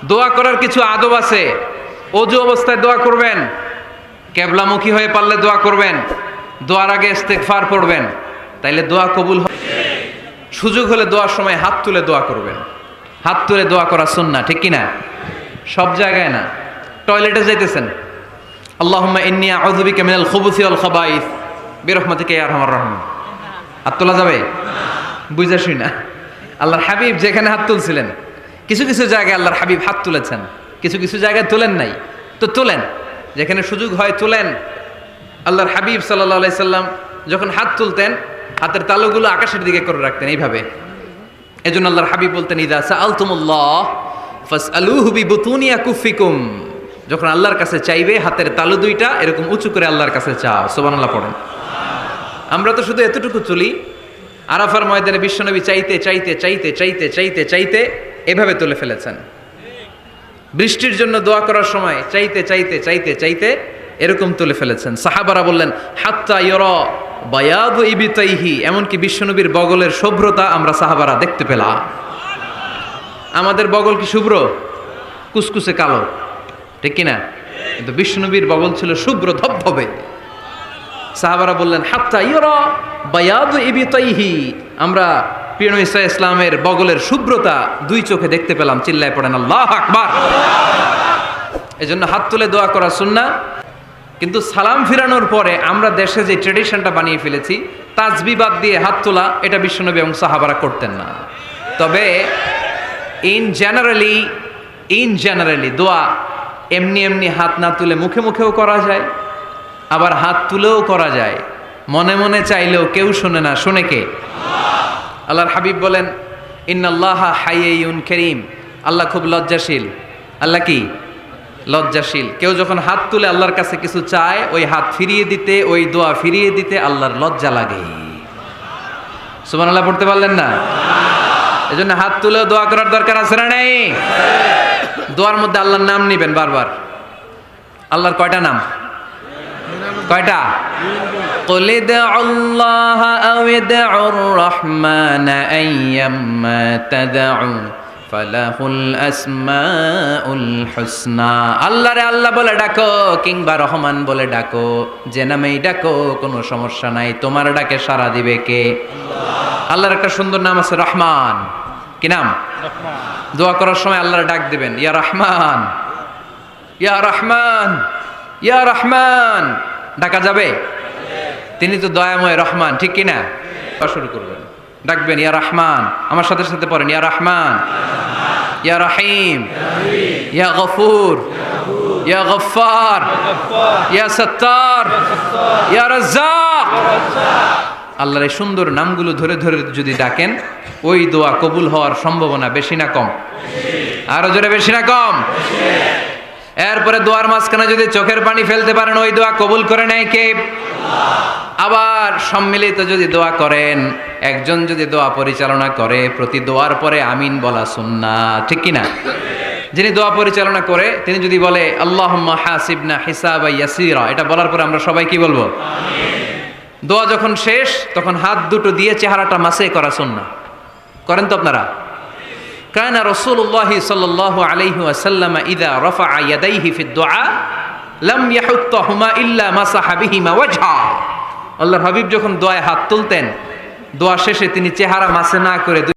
দোয়া করার কিছু আদব আছে। অজু অবস্থায় দোয়া করবেন, কেবলামুখী হয়ে পারলে দোয়া করবেন, দোয়ার আগে ইস্তেগফার পড়বেন, তাইলে দোয়া কবুল হবে। সুযোগ হলে দোয়ার সময় হাত তুলে দোয়া করবেন। হাত তুলে দোয়া করা সুন্নাহ, ঠিক কিনা? সব জায়গায় না। টয়লেটে যাইতেছেন, আল্লাহুম্মা ইন্নী আউযু বিকা মিনাল খুবুসি ওয়াল খাবাইস বিরহমাতিকা ইয়া আরহামার রাহিমিন। হাত তোলা যাবে? বুঝা শুই না। আল্লাহর হাবিব যেখানে হাত তুলছিলেন, কিছু কিছু জায়গায় আল্লাহর হাবিব হাত তুলেছেন, কিছু কিছু জায়গায় তোলেন নাই। তো তোলেন, যেখানে সুযোগ হয় তোলেন। আল্লাহর হাবিব সাল্লাল্লাহু আলাইহি সাল্লাম যখন হাত তুলতেন, হাতের তালুগুলো আকাশের দিকে করে রাখতেন এইভাবে। এজন্য আল্লাহর হাবিব বলতেন, ইযা সাআলতুমুল্লাহ ফাসআলুহু বিবুতুনি আকুফিকুম। যখন আল্লাহর কাছে চাইবে, হাতের তালু দুইটা এরকম উঁচু করে আল্লাহর কাছে চাও। সুবহানাল্লাহ পড়েন। আমরা তো শুধু এতটুকু চলি। আরাফার ময়দানে বিশ্বনবী চাইতে চাইতে চাইতে চাইতে চাইতে চাইতে এভাবে তুলে ফেলেছেন। বৃষ্টির জন্য দোয়া করার সময় চাইতে চাইতে চাইতে চাইতে এরকম তুলে ফেলেছেন। সাহাবারা বললেন, হাত্তা ইয়রা বায়াদু ইবিতাইহি, এমনকি বিশ্বনবীর বগলের শুভ্রতা আমরা সাহাবারা দেখতে পেলাম। আমাদের বগল কি শুভ্র? কুসকুসে কালো, ঠিক কিনা? কিন্তু বিশ্বনবীর বগল ছিল শুভ্র ধবধবে। সাহাবারা বললেন, হাত্তা ইয়রা বায়াদু ইবিতাইহি, আমরা প্রিয় নবী সাল্লাল্লাহু আলাইহি ইসলামের বগলের শুভ্রতা দুই চোখে দেখতে পেলাম। চিল্লায় পড়েন আল্লাহু আকবার। এজন্য হাত তুলে দোয়া করা সুন্নাহ। কিন্তু সালাম ফিরানোর পরে আমরা দেশে যে ট্রেডিশনটা বানিয়ে ফেলেছি, তাসবিহ বাদ দিয়ে হাত তোলা, এটা বিশ্বনবী এবং সাহাবারা করতেন না। তবে ইন জেনারেলি দোয়া এমনি এমনি হাত না তুলে মুখে মুখেও করা যায়, আবার হাত তুলেও করা যায়। মনে মনে চাইলেও কেউ শোনে না, শোনে কে? আল্লাহর হাবিব বলেন, ইন্নাল্লাহা হাইয়্যুন কারীম, আল্লাহ খুব লজ্জাশীল। আল্লাহ কি? লজ্জাশীল। কেউ যখন হাত তুলে আল্লাহর কাছে কিছু চায়, ওই হাত ফিরিয়ে দিতে, ওই দোয়া ফিরিয়ে দিতে আল্লাহর লজ্জা লাগে। সুবহানাল্লাহ পড়তে পারলেন না? এজন্য হাত তুলে দোয়া করার দরকার আছে না নেই? দোয়ার মধ্যে আল্লাহর নাম নিবেন বারবার। আল্লাহর কয়টা নাম? কয়টা? قل ادعوا الله أو ادعوا الرحمن أيما تدعوا فله الأسماء الحسنى। আল্লাহ রে আল্লাহ বলে ডাকো, কিংবা রহমান বলে ডাকো, যে নামেই ডাকো কোনো সমস্যা নাই, তোমার ডাকে সাড়া দিবে কে? আল্লাহ। আল্লাহর একটা সুন্দর নাম আছে রহমান। কি নাম? রহমান। দোয়া করার সময় আল্লাহর ডাক দিবেন, ইয়া রহমান, ইয়া রহমান, ইয়া রহমান। ডাকা যাবে? তিনি তো দয়াময় রহমান, ঠিক কিনা? শুরু করবেন, ডাকবেন ইয়া রহমান। আমার সাথে সাথে পড়েন, ইয়া রহমান, ইয়া রহিম, ইয়া গফুর, ইয়া গফফার, ইয়া সত্তার, ইয়া রাজ্জাক। আল্লাহর এই সুন্দর নামগুলো ধরে ধরে যদি ডাকেন, ওই দোয়া কবুল হওয়ার সম্ভাবনা বেশি না কম? আরো জোরে, বেশি না কম? এরপরে দোয়ার মাঝখানে যদি চোখের পানি ফেলতে পারেন, ওই দোয়া কবুল করে নেয় কে? আবার সম্মিলিত যদি দোয়া করেন, একজন যদি দোয়া পরিচালনা করে, প্রতি দোয়ার পরে আমিন বলা সুন্নাহ, ঠিক কিনা? যিনি দোয়া পরিচালনা করে তিনি যদি বলে আল্লাহুম্মা হাসিবনা হিসাবান ইয়াসীরা, এটা বলার পরে আমরা সবাই কি বলবো? আমিন। দোয়া যখন শেষ, তখন হাত দুটো দিয়ে চেহারাটা মাসে করা সুন্নাহ। করেন তো আপনারা? কানা রাসূলুল্লাহ সাল্লাল্লাহু আলাইহি ওয়াসাল্লাম ইযা রাফা'a ইয়াদাইহি ফিদ দুআ লাম ইয়াহুত্তাহুমা ইল্লা মাসাহা বিহিমা ওয়াজহা। আল্লাহর হাবিব যখন দোয়ায় হাত তুলতেন, দোয়া শেষে তিনি চেহারা মাসে না করে